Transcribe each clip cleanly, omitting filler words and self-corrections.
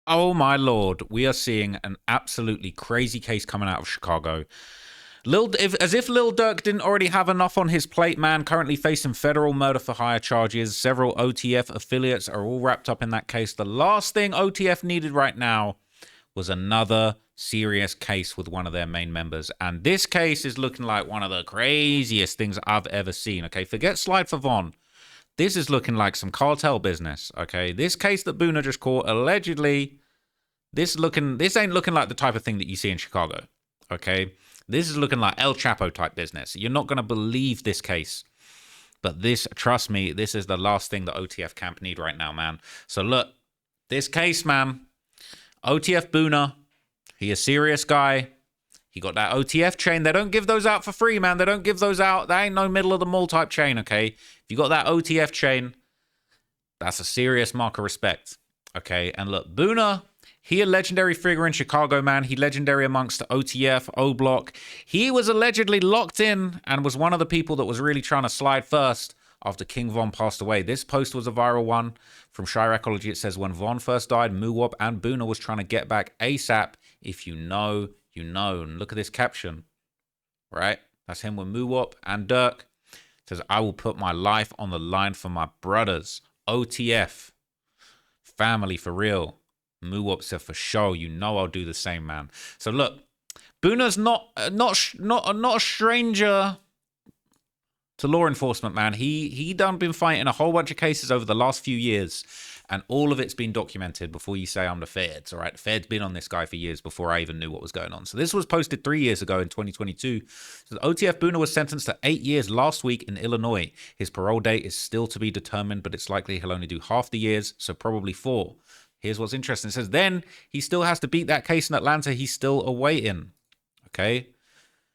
Oh my lord, we are seeing an absolutely crazy case coming out of Chicago. As if Lil Durk didn't already have enough on his plate, man. Currently facing federal murder for hire charges. Several OTF affiliates are all wrapped up in that case. The last thing OTF needed right now was another serious case with one of their main members. And this case is looking like one of the craziest things I've ever seen. Okay, forget Slide for Von. This is looking like some cartel business. Okay, this case that Boona just caught, allegedly, this ain't looking like the type of thing that you see in Chicago. Okay, this is looking like El Chapo type business. You're not gonna believe this case. But this, trust me, this is the last thing that OTF camp need right now, man. So look, this case, man, OTF Boona, he a serious guy. He got that OTF chain. They don't give those out for free, man. They don't give those out. That ain't no middle of the mall type chain, okay? If you got that OTF chain, that's a serious mark of respect, okay? And look, Boona, he a legendary figure in Chicago, man. He legendary amongst OTF, O-Block. He was allegedly locked in and was one of the people that was really trying to slide first after King Von passed away. This post was a viral one from Chiracology. It says, when Von first died, Muwop and Boona was trying to get back ASAP. If you know, you know. And look at this caption, right? That's him with Muwop and Durk. It says, I will put my life on the line for my brothers. OTF. Family for real. Muwop said, for sure, you know I'll do the same, man. So look, Boona's not a stranger to law enforcement, man. He done been fighting a whole bunch of cases over the last few years, and all of it's been documented before you say I'm the feds, all right? The feds been on this guy for years before I even knew what was going on. So this was posted 3 years ago in 2022. So OTF Boona was sentenced to 8 years last week in Illinois. His parole date is still to be determined, but it's likely he'll only do half the years, so probably 4. Here's what's interesting. It says then he still has to beat that case in Atlanta he's still awaiting, okay?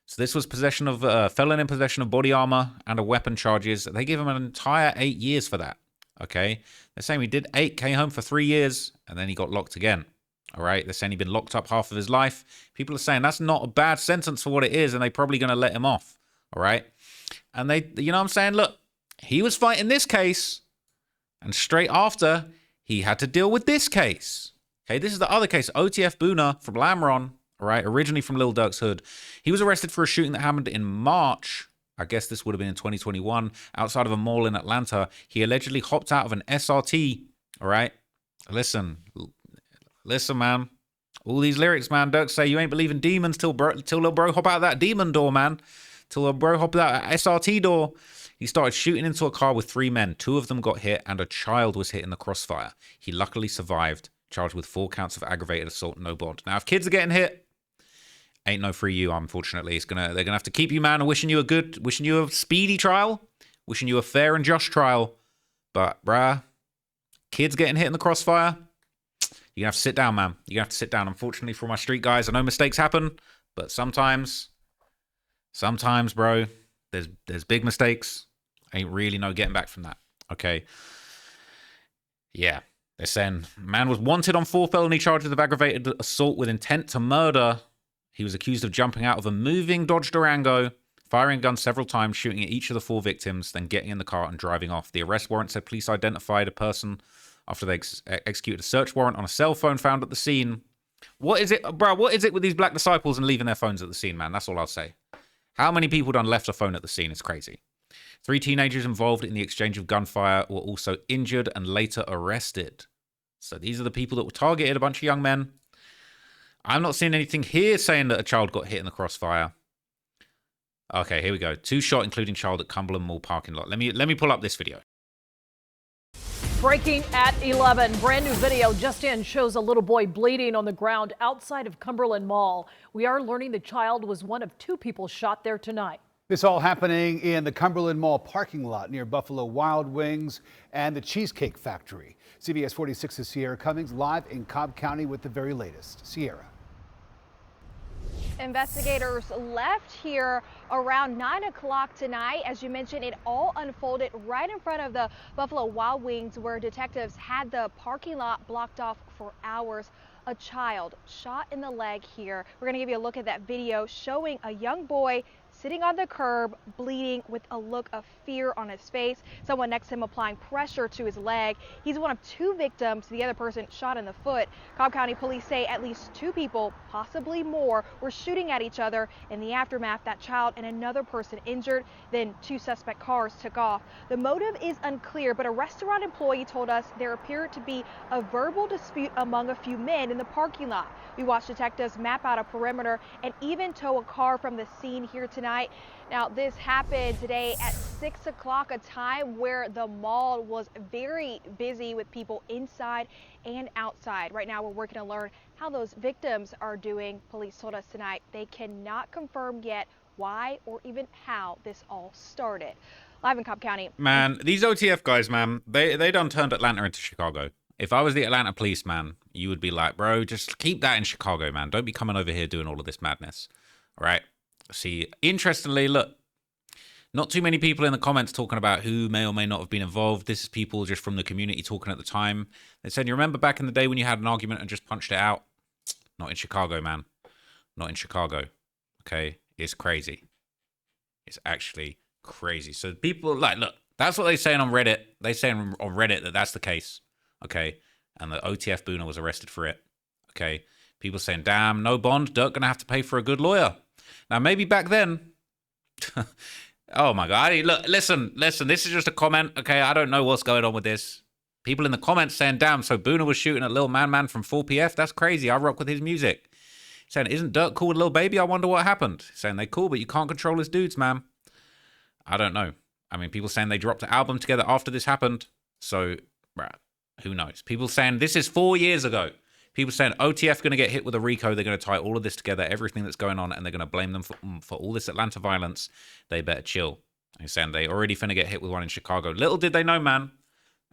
So this was possession of felon in possession of body armor and a weapon charges. They give him an entire 8 years for that. Okay, they're saying he did 8, came home for 3 years, and then he got locked again. All right, they're saying he'd been locked up half of his life. People are saying that's not a bad sentence for what it is, and they're probably going to let him off. All right, and they, you know what I'm saying? Look, he was fighting this case, and straight after, he had to deal with this case. Okay, this is the other case. OTF Boona from Lamron. All right, originally from Lil Durk's hood. He was arrested for a shooting that happened in March. I guess this would have been in 2021, outside of a mall in Atlanta. He allegedly hopped out of an SRT. All right, listen, man. All these lyrics, man. Durk say you ain't believing demons till little bro hop out that demon door, man. Till little bro hop out that SRT door. He started shooting into a car with 3 men. 2 of them got hit, and a child was hit in the crossfire. He luckily survived. Charged with 4 counts of aggravated assault, no bond. Now, if kids are getting hit, ain't no free you, unfortunately. They're gonna have to keep you, man, and wishing you a speedy trial, wishing you a fair and just trial. But bruh, kids getting hit in the crossfire, you're gonna have to sit down, man. You're gonna have to sit down. Unfortunately for my street guys, I know mistakes happen, but sometimes, bro, there's big mistakes. Ain't really no getting back from that. Okay. Yeah. They're saying man was wanted on 4 felony charges of aggravated assault with intent to murder. He was accused of jumping out of a moving Dodge Durango, firing a gun several times, shooting at each of the 4 victims, then getting in the car and driving off. The arrest warrant said police identified a person after they executed a search warrant on a cell phone found at the scene. What is it, bro? What is it with these black disciples and leaving their phones at the scene, man? That's all I'll say. How many people done left a phone at the scene? It's crazy. 3 teenagers involved in the exchange of gunfire were also injured and later arrested. So these are the people that were targeted, a bunch of young men. I'm not seeing anything here saying that a child got hit in the crossfire. Okay, here we go. 2 shot, including child at Cumberland Mall parking lot. Let me pull up this video. Breaking at 11, brand new video just in shows a little boy bleeding on the ground outside of Cumberland Mall. We are learning the child was one of 2 people shot there tonight. This all happening in the Cumberland Mall parking lot near Buffalo Wild Wings and the Cheesecake Factory. CBS 46's Sierra Cummings live in Cobb County with the very latest. Sierra. Investigators left here around 9 o'clock tonight. As you mentioned, it all unfolded right in front of the Buffalo Wild Wings, where detectives had the parking lot blocked off for hours. A child shot in the leg here. We're going to give you a look at that video showing a young boy sitting on the curb, bleeding with a look of fear on his face. Someone next to him applying pressure to his leg. He's one of 2 victims. The other person shot in the foot. Cobb County police say at least 2 people, possibly more, were shooting at each other. In the aftermath, that child and another person injured. Then 2 suspect cars took off. The motive is unclear, but a restaurant employee told us there appeared to be a verbal dispute among a few men in the parking lot. We watched detectives map out a perimeter and even tow a car from the scene here tonight. Now, this happened today at 6 o'clock, a time where the mall was very busy with people inside and outside. Right now, we're working to learn how those victims are doing. Police told us tonight they cannot confirm yet why or even how this all started. Live in Cobb County. Man, these OTF guys, man, they done turned Atlanta into Chicago. If I was the Atlanta police, man, you would be like, bro, just keep that in Chicago, man. Don't be coming over here doing all of this madness. All right? See, interestingly, look, not too many people in the comments talking about who may or may not have been involved. This is people just from the community talking at the time. They said, you remember back in the day when you had an argument and just punched it out? Not in Chicago, man. Not in Chicago. Okay? It's crazy. It's actually crazy. So people, like, look, that's what they're saying on Reddit. They're saying on Reddit that that's the case. Okay? And the OTF Boona was arrested for it. Okay? People saying, damn, no bond. Dirk gonna have to pay for a good lawyer. Now, maybe back then... Oh my God. Look, listen, this is just a comment, okay? I don't know what's going on with this. People in the comments saying, damn, so Boona was shooting at Lil Man from 4PF? That's crazy. I rock with his music. Saying, isn't Dirk cool with Lil Baby? I wonder what happened. Saying they cool, but you can't control his dudes, man. I don't know. I mean, people saying they dropped an album together after this happened. So, right, who knows? People saying this is 4 years ago. People saying OTF going to get hit with a RICO. They're going to tie all of this together, everything that's going on, and they're going to blame them for all this Atlanta violence. They better chill. They're saying they already finna get hit with one in Chicago. Little did they know, man.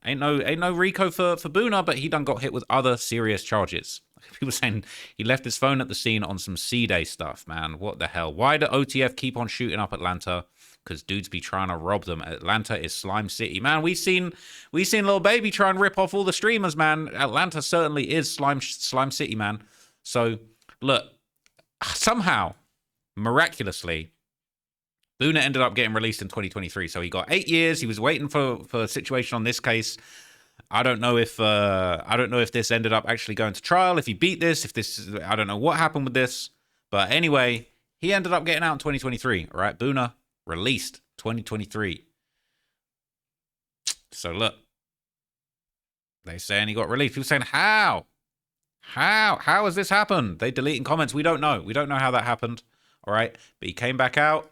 Ain't no RICO for Boona, but he done got hit with other serious charges. People saying he left his phone at the scene on some C-Day stuff, man. What the hell? Why do OTF keep on shooting up Atlanta? Because dudes be trying to rob them. Atlanta is Slime City, man. We seen Lil Baby try and rip off all the streamers, man. Atlanta certainly is Slime City, man. So look, somehow, miraculously, Boona ended up getting released in 2023. So he got 8 years. He was waiting for a situation on this case. I don't know if this ended up actually going to trial. If he beat this, I don't know what happened with this. But anyway, he ended up getting out in 2023. All right, Boona released 2023. So look, they saying he got released. People saying how has this happened? They deleting comments. We don't know. We don't know how that happened. All right, but he came back out.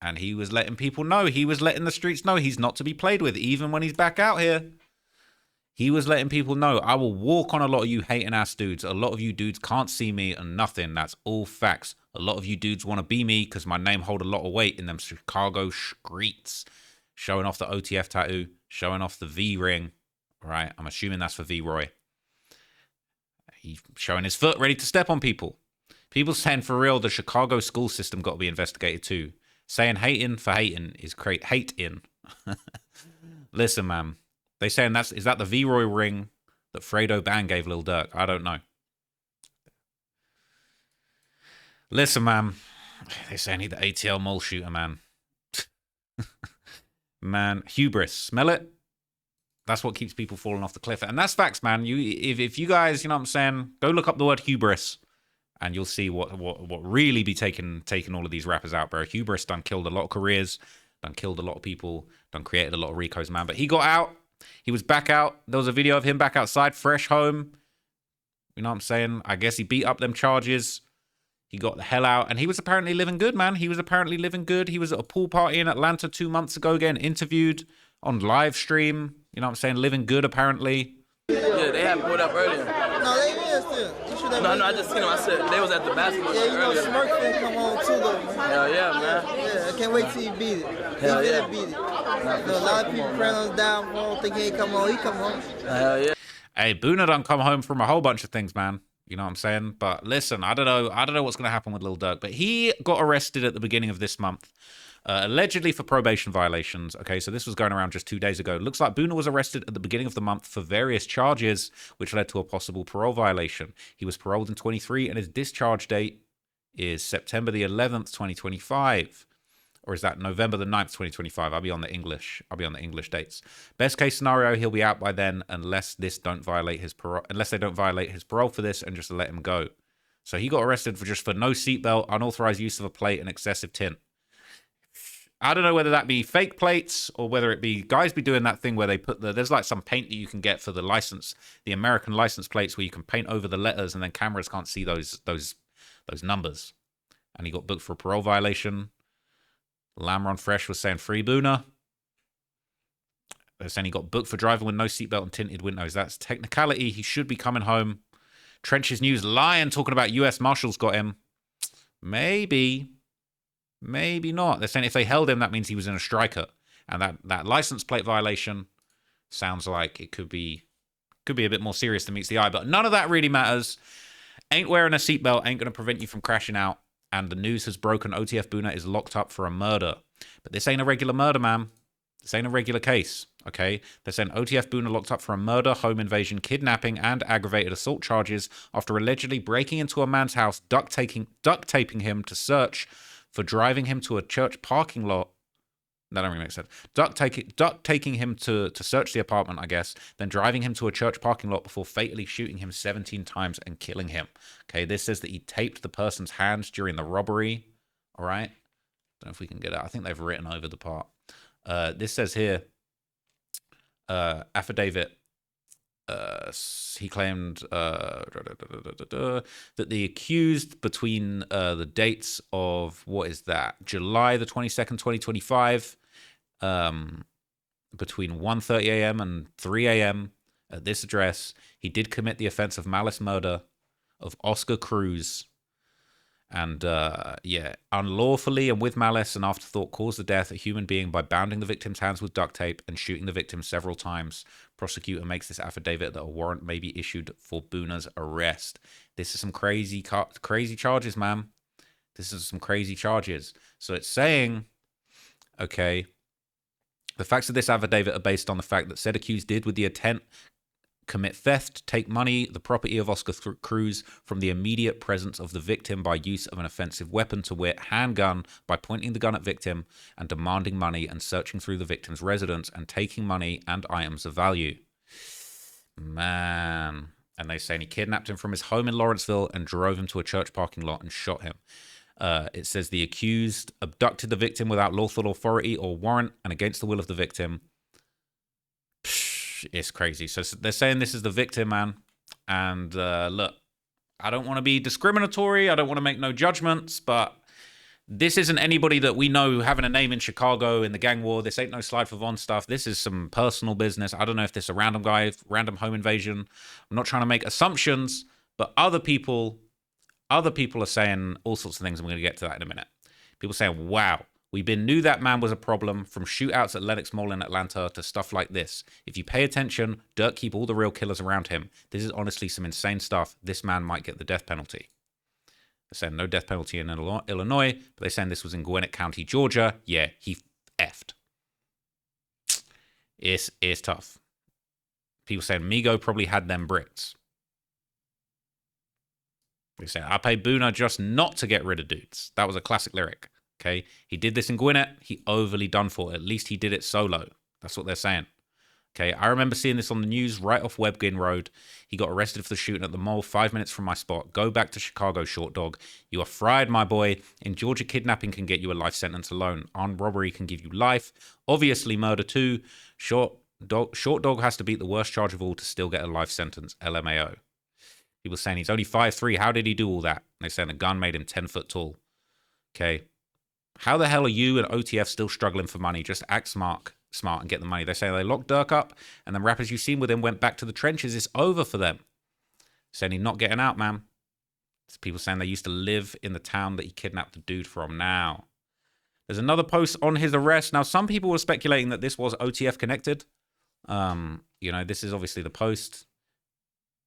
And he was letting people know. He was letting the streets know he's not to be played with, even when he's back out here. He was letting people know, I will walk on a lot of you hating ass dudes. A lot of you dudes can't see me and nothing. That's all facts. A lot of you dudes want to be me because my name hold a lot of weight in them Chicago streets. Showing off the OTF tattoo. Showing off the V ring. All right, I'm assuming that's for V Roy. He's showing his foot, ready to step on people. People saying for real, the Chicago school system got to be investigated too. Saying hating for hating is hate-in. Listen, man. They saying is that the V-Roy ring that Fredo Bang gave Lil Durk? I don't know. Listen, man. They saying he's the ATL mole shooter, man. Man, hubris. Smell it? That's what keeps people falling off the cliff. And that's facts, man. If you guys, you know what I'm saying, go look up the word hubris. And you'll see what really be taking all of these rappers out, bro. Hubris done killed a lot of careers, done killed a lot of people, done created a lot of RICOs, man. But he got out. He was back out. There was a video of him back outside, fresh home. You know what I'm saying? I guess he beat up them charges. He got the hell out. And he was apparently living good, man. He was apparently living good. He was at a pool party in Atlanta 2 months ago getting interviewed on live stream. You know what I'm saying? Living good, apparently. Yeah, they haven't pulled up earlier. No, they is still. No, I just seen them. I said they was at the basketball Yeah, you know, earlier. Smirk finna come on too, though, man. Hell yeah, man. Yeah, I can't wait till he beat it. Hell He yeah. finna beat it. You know, a lot of people praying on his downfall, think he ain't come on. He come on. Hell yeah. Hey, Boona done come home from a whole bunch of things, man. You know what I'm saying? But listen, I don't know what's going to happen with Lil Durk. But he got arrested at the beginning of this month. Allegedly for probation violations. Okay, so this was going around just 2 days ago. Looks like Boona was arrested at the beginning of the month for various charges, which led to a possible parole violation. He was paroled in 23, and his discharge date is September the 11th, 2025. Or is that November the 9th, 2025? I'll be on the English dates. Best case scenario, he'll be out by then unless they don't violate his parole for this and just let him go. So he got arrested for no seatbelt, unauthorized use of a plate, and excessive tint. I don't know whether that be fake plates or whether it be guys be doing that thing where they put there's like some paint that you can get for the license, the American license plates, where you can paint over the letters and then cameras can't see those numbers. And he got booked for a parole violation. Lamron Fresh was saying free Boona. They're saying he got booked for driving with no seatbelt and tinted windows. That's technicality. He should be coming home. Trenches News Lion talking about U.S. Marshals got him. Maybe not. They're saying if they held him, that means he was in a striker. And that license plate violation sounds like it could be a bit more serious than meets the eye. But none of that really matters. Ain't wearing a seatbelt ain't going to prevent you from crashing out. And the news has broken. OTF Boona is locked up for a murder. But this ain't a regular murder, man. This ain't a regular case, okay? They're saying OTF Boona locked up for a murder, home invasion, kidnapping, and aggravated assault charges after allegedly breaking into a man's house, duct taping him to search for driving him to a church parking lot. That don't really make sense. Duct taking him to search the apartment, I guess, then driving him to a church parking lot before fatally shooting him 17 times and killing him. Okay, this says that he taped the person's hands during the robbery. All right? Don't know if we can get it. I think they've written over the part. This says here, affidavit, he claimed that the accused between the dates of, what is that, July the 22nd, 2025, between 1:30 a.m. and 3 a.m. at this address, he did commit the offense of malice murder of Oscar Cruz. And, unlawfully and with malice and afterthought caused the death of a human being by bounding the victim's hands with duct tape and shooting the victim several times. Prosecutor makes this affidavit that a warrant may be issued for Boona's arrest. This is some crazy charges, man. This is some crazy charges. So it's saying, okay, the facts of this affidavit are based on the fact that said accused did with the intent commit theft, take money, the property of Oscar Cruz, from the immediate presence of the victim by use of an offensive weapon, to wit, handgun, by pointing the gun at victim and demanding money and searching through the victim's residence and taking money and items of value. Man. And they're saying he kidnapped him from his home in Lawrenceville and drove him to a church parking lot and shot him. It says the accused abducted the victim without lawful authority or warrant and against the will of the victim. It's crazy. So they're saying this is the victim, man. And look, I don't want to be discriminatory. I don't want to make no judgments, but this isn't anybody that we know having a name in Chicago in the gang war. This ain't no Slide for Von stuff. This is some personal business. I don't know if this is a random guy, random home invasion. I'm not trying to make assumptions, but other people are saying all sorts of things. I'm going to get to that in a minute. People saying, wow, we knew that man was a problem, from shootouts at Lenox Mall in Atlanta to stuff like this. If you pay attention, Dirk keep all the real killers around him. This is honestly some insane stuff. This man might get the death penalty. They're saying no death penalty in Illinois, but they're saying this was in Gwinnett County, Georgia. Yeah, he effed. It's tough. People saying Migo probably had them bricks. They say, I paid Boona just not to get rid of dudes. That was a classic lyric. Okay, he did this in Gwinnett. He overly done for. At least he did it solo. That's what they're saying. Okay, I remember seeing this on the news right off Webgin Road. He got arrested for the shooting at the mall 5 minutes from my spot. Go back to Chicago, short dog. You are fried, my boy. In Georgia, kidnapping can get you a life sentence alone. Armed robbery can give you life. Obviously, murder too. Short dog has to beat the worst charge of all to still get a life sentence. LMAO. People saying he's only 5'3". How did he do all that? They're saying a gun made him 10 foot tall. Okay. How the hell are you and OTF still struggling for money? Just act smart and get the money. They say they locked Dirk up, and the rappers you've seen with him went back to the trenches. It's over for them. Saying he's not getting out, man. There's people saying they used to live in the town that he kidnapped the dude from now. There's another post on his arrest. Now, some people were speculating that this was OTF connected. This is obviously the post.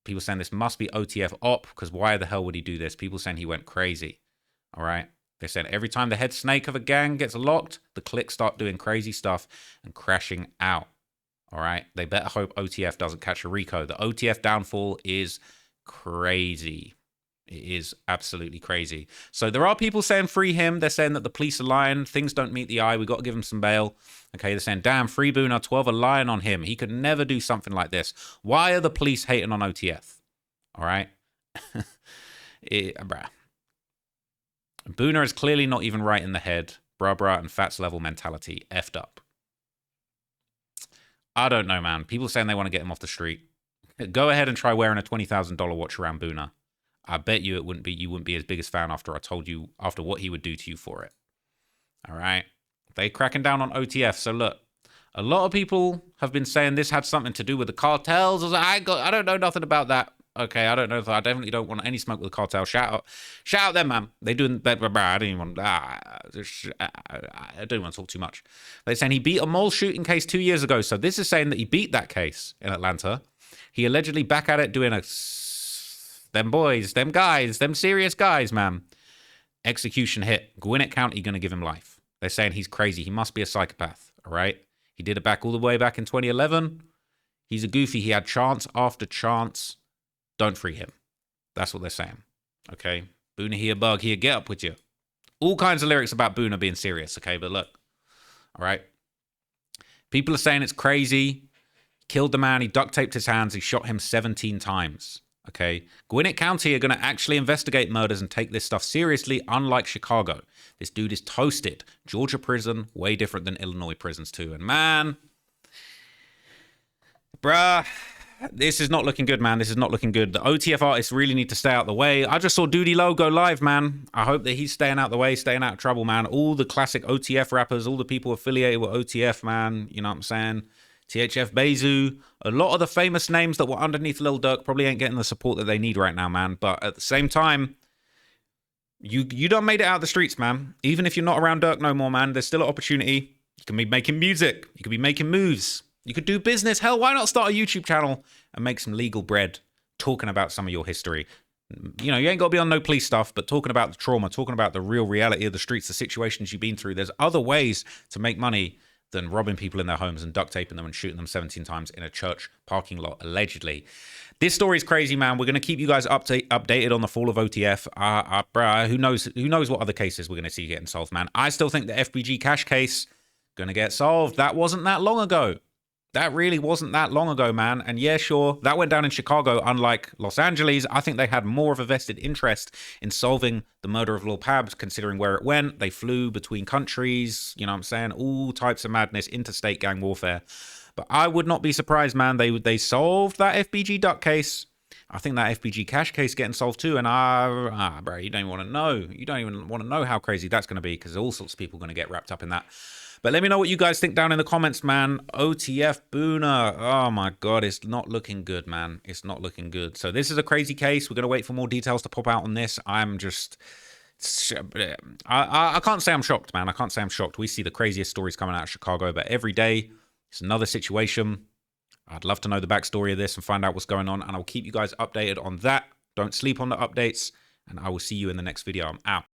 People saying this must be OTF op, because why the hell would he do this? People saying he went crazy. All right. They said every time the head snake of a gang gets locked, the cliques start doing crazy stuff and crashing out. All right. They better hope OTF doesn't catch a Rico. The OTF downfall is crazy. It is absolutely crazy. So there are people saying free him. They're saying that the police are lying. Things don't meet the eye. We got to give him some bail. Okay, they're saying, damn, free Boona, 12 are lying on him. He could never do something like this. Why are the police hating on OTF? All right? Bruh. Boona is clearly not even right in the head. Bruh and Fats level mentality. Effed up. I don't know, man. People saying they want to get him off the street. Go ahead and try wearing a $20,000 watch around Boona. I bet you you wouldn't be his biggest fan after what he would do to you for it. All right. They cracking down on OTF. So look, a lot of people have been saying this had something to do with the cartels. I don't know nothing about that. Okay, I don't know. I definitely don't want any smoke with the cartel. Shout out them, man. They doing that. I don't even want. I don't want to talk too much. They're saying he beat a mall shooting case 2 years ago. So this is saying that he beat that case in Atlanta. He allegedly back at it doing them boys, them guys, them serious guys, man. Execution hit. Gwinnett County gonna give him life. They're saying he's crazy. He must be a psychopath. All right. He did it all the way back in 2011. He's a goofy. He had chance after chance. Don't free him. That's what they're saying. Okay. Boona here, bug here. Get up with you. All kinds of lyrics about Boona being serious. Okay. But look. All right. People are saying it's crazy. Killed the man. He duct taped his hands. He shot him 17 times. Okay. Gwinnett County are going to actually investigate murders and take this stuff seriously, unlike Chicago. This dude is toasted. Georgia prison, way different than Illinois prisons too. And man, bruh, this is not looking good, man. This is not looking good. The OTF artists really need to stay out the way. I just saw Duty Low go live, man. I hope that he's staying out the way, staying out of trouble, man. All the classic OTF rappers, all the people affiliated with OTF, man. You know what I'm saying? THF Bezu, a lot of the famous names that were underneath Lil Durk probably ain't getting the support that they need right now, man. But at the same time, you done made it out of the streets, man. Even if you're not around Durk no more, man, there's still an opportunity. You can be making music. You could be making moves. You could do business. Hell, why not start a YouTube channel and make some legal bread talking about some of your history? You know, you ain't got to be on no police stuff, but talking about the trauma, talking about the real reality of the streets, the situations you've been through. There's other ways to make money than robbing people in their homes and duct taping them and shooting them 17 times in a church parking lot, allegedly. This story is crazy, man. We're going to keep you guys updated on the fall of OTF. Bruh, who knows what other cases we're going to see getting solved, man. I still think the FBG cash case going to get solved. That wasn't that long ago. That really wasn't that long ago, man. And yeah, sure, that went down in Chicago, unlike Los Angeles. I think they had more of a vested interest in solving the murder of Lil Pabs, considering where it went. They flew between countries, you know what I'm saying? All types of madness, interstate gang warfare. But I would not be surprised, man. They solved that FBG duck case. I think that FBG cash case getting solved too. And bro, you don't even want to know. You don't even want to know how crazy that's going to be, because all sorts of people are going to get wrapped up in that. But let me know what you guys think down in the comments, man. OTF Boona. Oh, my God. It's not looking good, man. It's not looking good. So this is a crazy case. We're going to wait for more details to pop out on this. I'm just... I can't say I'm shocked, man. I can't say I'm shocked. We see the craziest stories coming out of Chicago, but every day it's another situation. I'd love to know the backstory of this and find out what's going on, and I'll keep you guys updated on that. Don't sleep on the updates, and I will see you in the next video. I'm out.